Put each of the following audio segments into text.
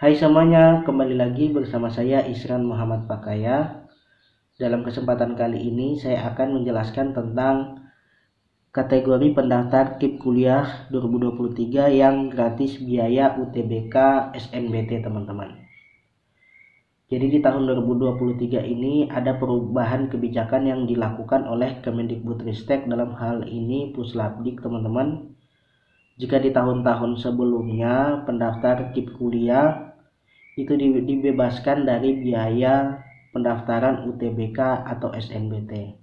Hai semuanya, kembali lagi bersama saya Isran Muhammad Pakaya. Dalam kesempatan kali ini saya akan menjelaskan tentang kategori pendaftar KIP Kuliah 2023 yang gratis biaya UTBK SNBT teman-teman. Jadi di tahun 2023 ini ada perubahan kebijakan yang dilakukan oleh Kemendikbudristek, dalam hal ini Puslapdik teman-teman. Jika di tahun-tahun sebelumnya pendaftar KIP kuliah itu dibebaskan dari biaya pendaftaran UTBK atau SNBT.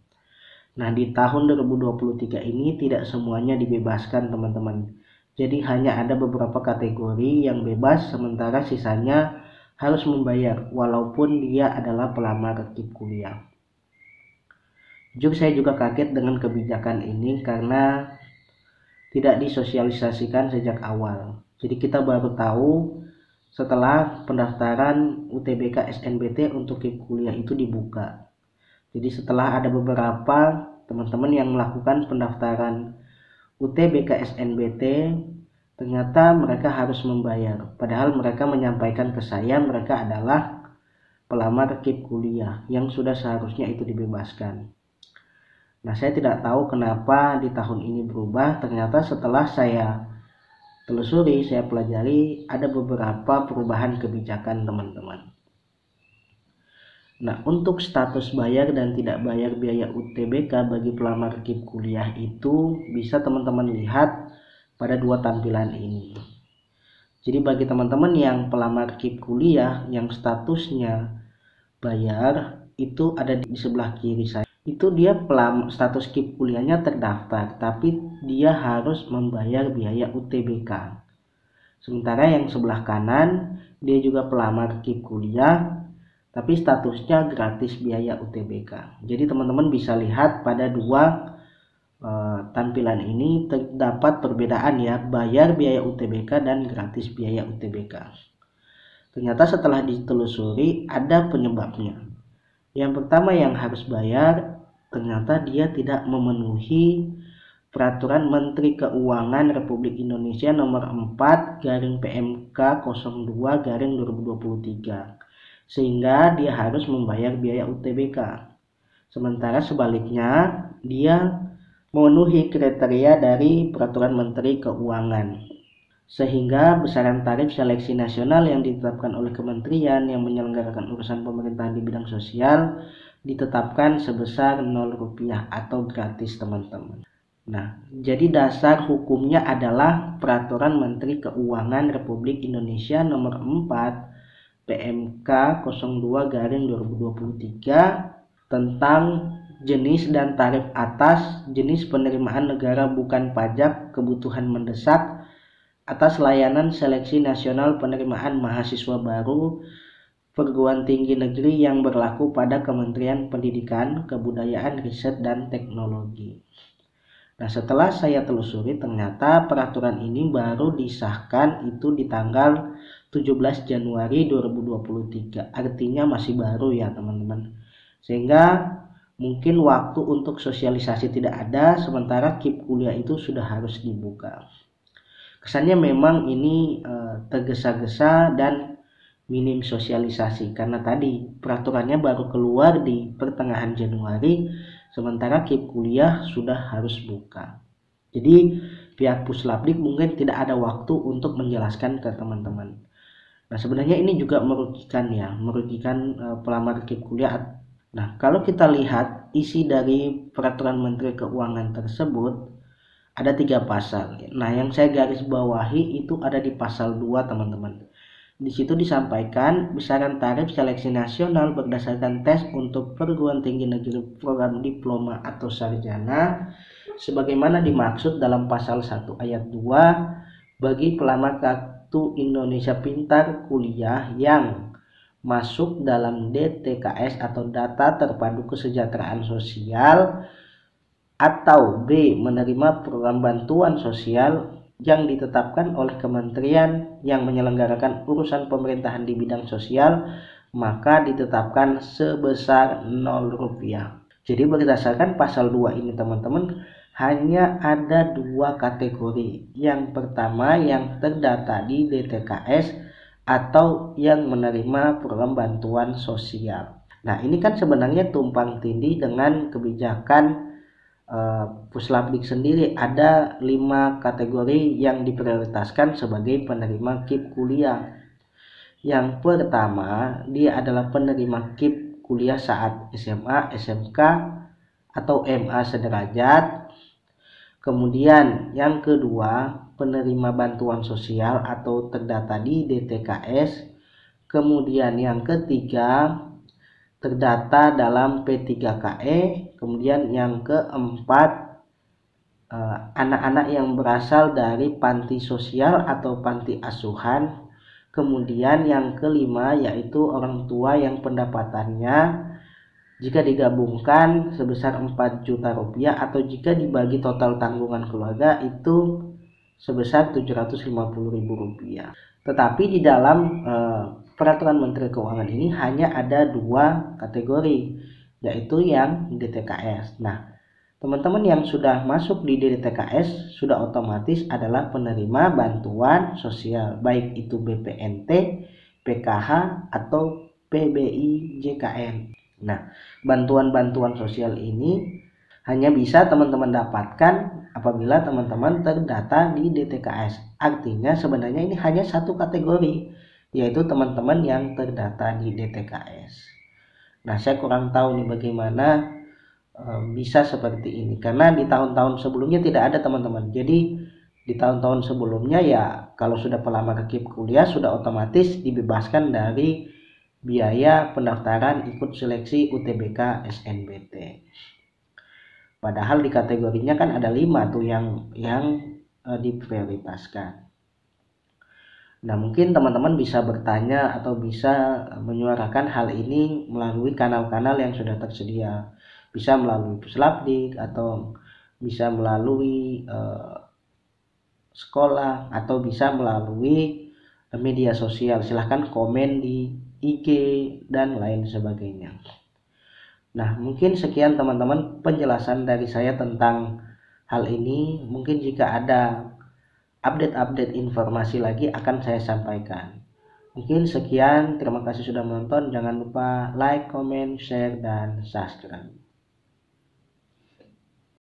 Nah, di tahun 2023 ini tidak semuanya dibebaskan teman-teman. Jadi hanya ada beberapa kategori yang bebas, sementara sisanya harus membayar walaupun dia adalah pelamar KIP kuliah. Jujur saya juga kaget dengan kebijakan ini karena tidak disosialisasikan sejak awal. Jadi kita baru tahu setelah pendaftaran UTBK SNBT untuk KIP kuliah itu dibuka. Jadi setelah ada beberapa teman-teman yang melakukan pendaftaran UTBK SNBT, ternyata mereka harus membayar. Padahal mereka menyampaikan ke saya mereka adalah pelamar KIP kuliah yang sudah seharusnya itu dibebaskan. Nah, saya tidak tahu kenapa di tahun ini berubah. Ternyata setelah saya telusuri, saya pelajari, ada beberapa perubahan kebijakan teman-teman. Nah, untuk status bayar dan tidak bayar biaya UTBK bagi pelamar KIP kuliah itu bisa teman-teman lihat pada dua tampilan ini. Jadi bagi teman-teman yang pelamar KIP kuliah yang statusnya bayar, itu ada di sebelah kiri saya. Itu dia status KIP kuliahnya terdaftar, tapi dia harus membayar biaya UTBK. Sementara yang sebelah kanan, dia juga pelamar KIP kuliah, tapi statusnya gratis biaya UTBK. Jadi teman-teman bisa lihat pada dua tampilan ini terdapat perbedaan ya, bayar biaya UTBK dan gratis biaya UTBK. Ternyata setelah ditelusuri ada penyebabnya. Yang pertama yang harus bayar, ternyata dia tidak memenuhi Peraturan Menteri Keuangan Republik Indonesia nomor 4/PMK 02/2023, sehingga dia harus membayar biaya UTBK. Sementara sebaliknya, dia memenuhi kriteria dari Peraturan Menteri Keuangan, sehingga besaran tarif seleksi nasional yang ditetapkan oleh kementerian yang menyelenggarakan urusan pemerintahan di bidang sosial ditetapkan sebesar Rp0 atau gratis teman-teman. Nah, jadi dasar hukumnya adalah Peraturan Menteri Keuangan Republik Indonesia nomor 4/PMK 02/2023 tentang jenis dan tarif atas jenis penerimaan negara bukan pajak kebutuhan mendesak atas layanan seleksi nasional penerimaan mahasiswa baru perguruan tinggi negeri yang berlaku pada Kementerian Pendidikan, Kebudayaan, Riset, dan Teknologi. Nah, setelah saya telusuri, ternyata peraturan ini baru disahkan itu di tanggal 17 Januari 2023. Artinya masih baru ya teman-teman. Sehingga mungkin waktu untuk sosialisasi tidak ada, sementara KIP kuliah itu sudah harus dibuka. Kesannya memang ini tergesa-gesa dan minim sosialisasi, karena tadi peraturannya baru keluar di pertengahan Januari, sementara KIP kuliah sudah harus buka. Jadi pihak Puslapdik mungkin tidak ada waktu untuk menjelaskan ke teman-teman. Nah, sebenarnya ini juga merugikan ya, pelamar KIP kuliah. Nah, kalau kita lihat isi dari Peraturan Menteri Keuangan tersebut, ada 3 pasal. Nah, yang saya garis bawahi itu ada di pasal 2 teman-teman. Di situ disampaikan besaran tarif seleksi nasional berdasarkan tes untuk perguruan tinggi negeri program diploma atau sarjana sebagaimana dimaksud dalam pasal 1 ayat 2 bagi pelamar Kartu Indonesia Pintar kuliah yang masuk dalam DTKS atau Data Terpadu Kesejahteraan Sosial, atau B, menerima program bantuan sosial yang ditetapkan oleh kementerian yang menyelenggarakan urusan pemerintahan di bidang sosial, maka ditetapkan sebesar Rp0. Jadi berdasarkan pasal 2 ini teman-teman, hanya ada 2 kategori. Yang pertama yang terdata di DTKS atau yang menerima program bantuan sosial. Nah, ini kan sebenarnya tumpang tindih dengan kebijakan Puslapdik sendiri. Ada 5 kategori yang diprioritaskan sebagai penerima KIP kuliah. Yang pertama, dia adalah penerima KIP kuliah saat SMA, SMK, atau MA sederajat. Kemudian yang kedua, penerima bantuan sosial atau terdata di DTKS. Kemudian yang ketiga, terdata dalam P3KE. Kemudian yang keempat, anak-anak yang berasal dari panti sosial atau panti asuhan. Kemudian yang kelima, yaitu orang tua yang pendapatannya jika digabungkan sebesar 4 juta rupiah atau jika dibagi total tanggungan keluarga itu sebesar 750.000 rupiah. Tetapi di dalam peraturan Menteri Keuangan ini hanya ada 2 kategori, yaitu yang DTKS. Nah, teman-teman yang sudah masuk di DTKS sudah otomatis adalah penerima bantuan sosial, baik itu BPNT, PKH, atau PBI JKN. Nah, bantuan-bantuan sosial ini hanya bisa teman-teman dapatkan apabila teman-teman terdata di DTKS. Artinya sebenarnya ini hanya satu kategori, yaitu teman-teman yang terdata di DTKS. Nah, saya kurang tahu nih bagaimana bisa seperti ini, karena di tahun-tahun sebelumnya tidak ada, teman-teman. Jadi di tahun-tahun sebelumnya ya kalau sudah pelamar KIP kuliah sudah otomatis dibebaskan dari biaya pendaftaran ikut seleksi UTBK SNBT. Padahal di kategorinya kan ada 5 tuh yang diprioritaskan. Nah, mungkin teman-teman bisa bertanya atau bisa menyuarakan hal ini melalui kanal-kanal yang sudah tersedia. Bisa melalui Puslapdik atau bisa melalui sekolah atau bisa melalui media sosial. Silahkan komen di IG dan lain sebagainya. Nah, mungkin sekian teman-teman penjelasan dari saya tentang hal ini. Mungkin jika ada update-update informasi lagi akan saya sampaikan. Mungkin sekian, terima kasih sudah menonton. Jangan lupa like, comment, share, dan subscribe.